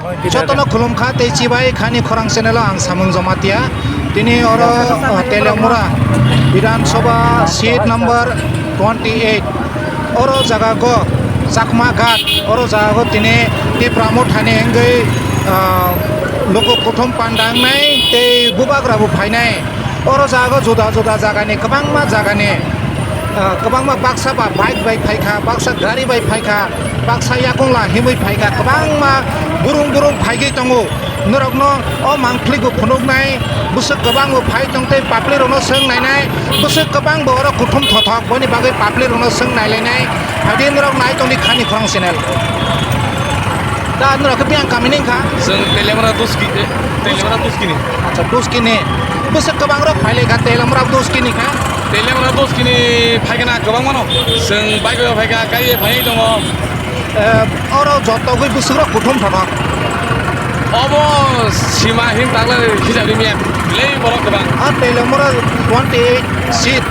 Jotono khulumkha tei chibai khani khorang channel ang samung jamatia tini oro Telemura Vidhan Sabha seat number 28 oro jaga go Chakma Ghat oro jaga go tini ti pramod thani engai loko kothom pandang nai tei bubagra bu phainai oro jaga go juda juda jaga ni kabangma jaga ni kabangma baksa ba bike bai phaikha baksa gari bai phaikha baksa yakongla himui phaikha kabangma burung burung phaigi tongo norokno o mangpli go phunuk nai busuk kabang bo phai tongtei papli rono seng nai nai busuk kabang bo oro kuthum thothok boni bagai papli rono seng nai lai nai hadi norok nai tongni khani khorang channel da norok biang kamining kha seng Telemura tuski ni acha tuski ni busuk kabang rok phaile kha Telemura tuski ni kha Telemura tuski ni phaigana kabang mano seng bike go phaiga kai phai dongo oro joto goi busuk rok kuthum thothok obo sima him tagla hijab ni miam lei borok kabang Telemura 28 seat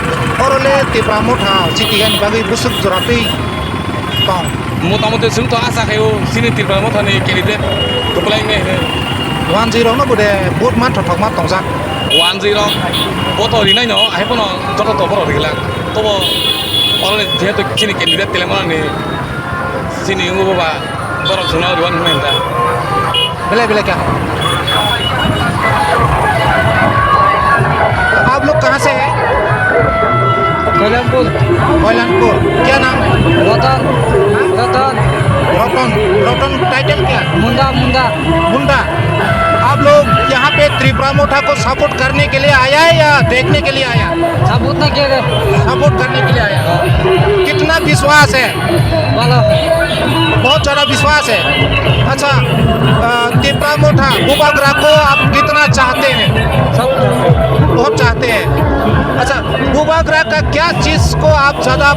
oro le ti pramod ha chitigan bagai busuk jorati tong motamote sung to asa kayo sini tirpal mo thani candidate kuplai me 10 no bude bot ma thothok ma tongjak 10 boto ri nai no ai pono joto to boro digla tobo ore jehetu sini candidate Telemura ni sini ngo ba borok suna wan menta बेले बेले क्या आप लोग कहाँ से हैं कोयलनपुर कोयलनपुर क्या नाम है रतन रतन रतन रतन टाइटल क्या मुंडा मुंडा मुंडा आप लोग यहाँ पे त्रिपुरा मोठा को सपोर्ट करने के लिए आया है या देखने के लिए आया सबूत नहीं किया सपोर्ट करने के लिए आया कितना विश्वास है वाला बहुत ज़्यादा विश्वास है अच्छा त्रिपुरा मोठा बुबाग्रा को आप कितना चाहते हैं सब बहुत चाहते हैं अच्छा बुबाग्रा का क्या चीज़ को आप ज़्यादा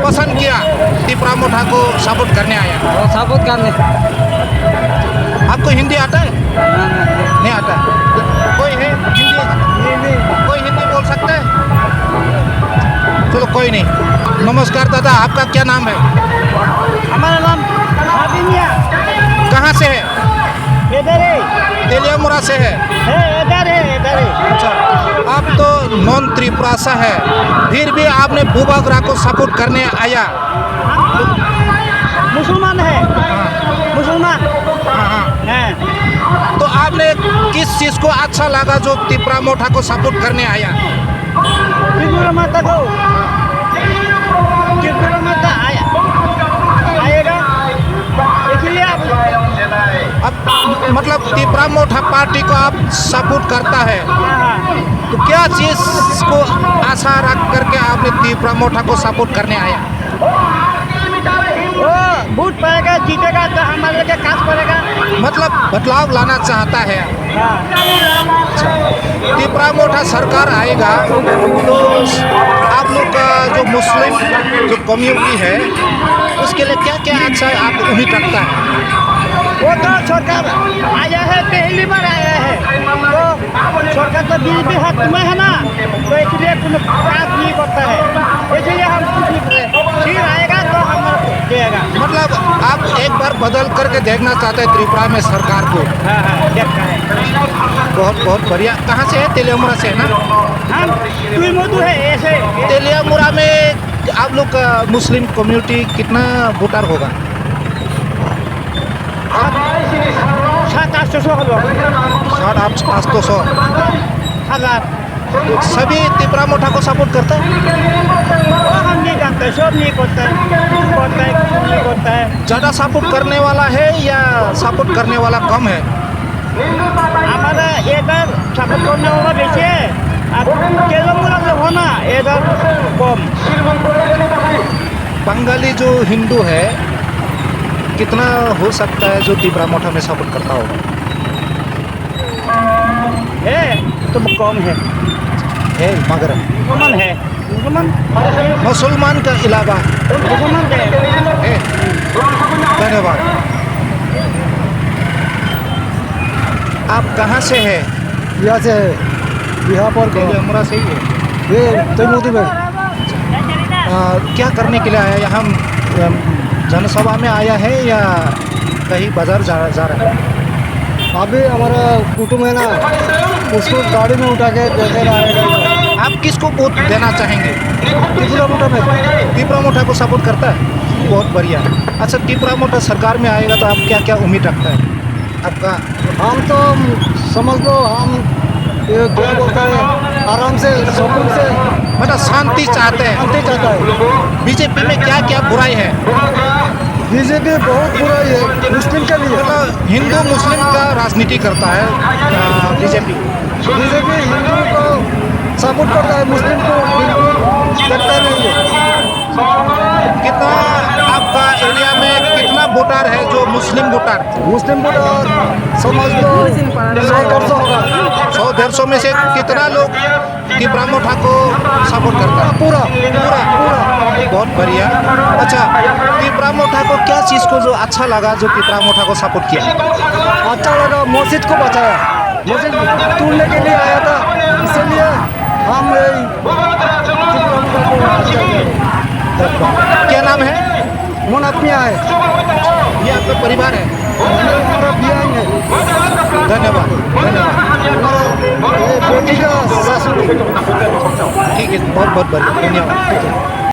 पसंद किया त्रिपुरा मोठा को सपोर्ट करने आया सबूत करने आपको हिंदी आता है नहीं आता कोई है हिंदी कोई हिंदी बोल सकता है चलो कोई नहीं नमस्कार दादा आपका क्या नाम है हमारा नाम हाबिमिया कहाँ से है इधर है तेलियामुरा से है इधर है अच्छा आप तो नॉन त्रिपुरा से है फिर भी आपने बुबाग्रा को सपोर्ट करने आया मुसलमान है मुसलमान हाँ हाँ हैं तो आपने किस चीज़ को अच्छा लगा जो त्रिपुरा मोठा को सपोर्ट करने आया त्रिपुरा माता को त्रिपुरा माता आएगा इसलिए अब मतलब त्रिपुरा मोठा पार्टी को आप सपोर्ट करता है तो क्या चीज़ को आशा रख करके आपने त्रिपुरा मोठा को सपोर्ट करने आया वो वोट पाएगा जीतेगा तो हमारे लिए काज पड़ेगा मतलब बदलाव लाना चाहता है त्रिपुरा मोठा सरकार आएगा तो आप लोग का जो मुस्लिम जो कम्युनिटी है उसके लिए क्या क्या अच्छा आप उम्मीद रखता है वो तो सरकार आया है पहली बार आया है तो सरकार तो बीजेपी हाथ में है ना तो इसलिए कुछ काज नहीं करता है इसलिए हम कुछ नहीं करे फिर आएगा तो हम देगा मतलब आप एक बार बदल करके देखना चाहते हैं त्रिपुरा में सरकार को हाँ देखता है बहुत बहुत बढ़िया कहाँ से है तेलियामुरा से है ना हम तुलमधु है ऐसे तेलियामुरा में आप लोग का मुस्लिम कम्युनिटी कितना वोटर होगा 700-800 हम लोग 700-800 हजार सभी त्रिपुरा मोठा को सपोर्ट करता है वो हम नहीं जानते सब नहीं करता है नहीं करता है ज़्यादा सपोर्ट करने वाला है या सपोर्ट करने वाला कम है हमारा इधर सपोर्ट करने वाला बेसी है अब तेलंगाना जो हो ना इधर कम बंगाली जो हिंदू है कितना हो सकता है जो त्रिपुरा मोठा में सपोर्ट करता होगा है तो कम है मगर मुसलमान है मुसलमान का अलावा मुसलमान है धन्यवाद आप कहाँ से हैं यहाँ से यहाँ पर तेलियामुरा से ही है ये तुलमधु में क्या करने के लिए आया यहाँ जनसभा में आया है या कहीं बाजार जा रहा है? अभी हमारा कुटुंब है ना, उसको गाड़ी में उठा के देते रहेगा। आप किसको वोट देना चाहेंगे? त्रिपुरा मोटा में त्रिपुरा मोटा को सपोर्ट करता है, बहुत बढ़िया। अच्छा, त्रिपुरा मोटा सरकार में आएगा तो आप क्या क्या उम्मीद रखता है आपका? हम तो समझ लो, हम ये क्या बोलता है, आराम से सुकून से मतलब शांति चाहते हैं। शांति चाहता है। बीजेपी में क्या क्या बुराई है? बीजेपी बहुत बुराई है मुस्लिम के लिए। मतलब हिंदू मुस्लिम का राजनीति करता है बीजेपी। बीजेपी हिंदू को सपोर्ट करता है, मुस्लिम को बिल्कुल करता नहीं है। कितना आपका एरिया में कितना वोटर है जो मुस्लिम वोटर? मुस्लिम वोटर समझ लो 100-150 होगा। 100-150 में से कितना लोग त्रिपुरा मोटा को सपोर्ट करता है? पूरा पूरा। बहुत बढ़िया। अच्छा, त्रिपुरा मोटा को क्या चीज़ को जो अच्छा लगा, जो त्रिपुरा मोटा को सपोर्ट किया? अच्छा लगा, मस्जिद को बचाया, मस्जिद तोड़ने के लिए आया था, इसलिए हम त्रिपुरा मोटा को अच्छा किया। क्या नाम है? मुनाफिया है, ये आपका परिवार है? हमारा बिया है, धन्यवाद धन्यवाद। ये बेटी का सासू। ठीक है, बहुत बहुत बढ़िया, धन्यवाद।